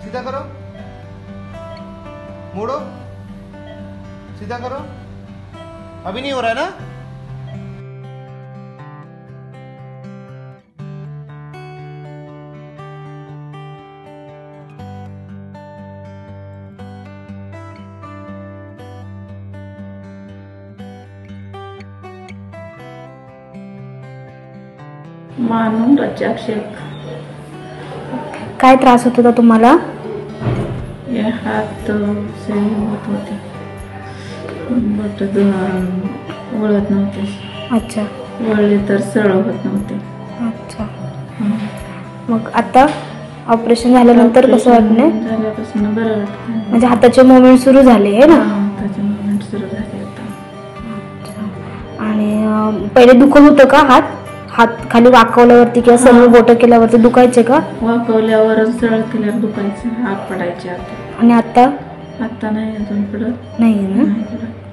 सीधा करो, मोड़ो, सीधा करो। अभी नहीं हो रहा है ना? मानून रजाक्षेप काय त्रास होत होता तुम्हाला? ये हात से होत होते, बोट वळत नव्हते. अच्छा वळले तर सरळ होत नव्हते. अच्छा. मग आता ऑपरेशन झाल्यानंतर कसं वाटणे? झाल्यापासून बरं वाटतं. म्हणजे हाताचे मुवमेंट सुरू झाले आहे ना? हाताचे मुवमेंट सुरू झाले आता. आणि पहिले दुखत होतं का हात? हात खाली वाकवल्यावरती किंवा सर्व बोटं केल्यावरती दुखायचे का? वाकवल्यावर सरळ केल्यावर दुखायचं, हात पडायचे आता. आणि आता? आता नाही अजून पडत. नाही ना? नाही पडत.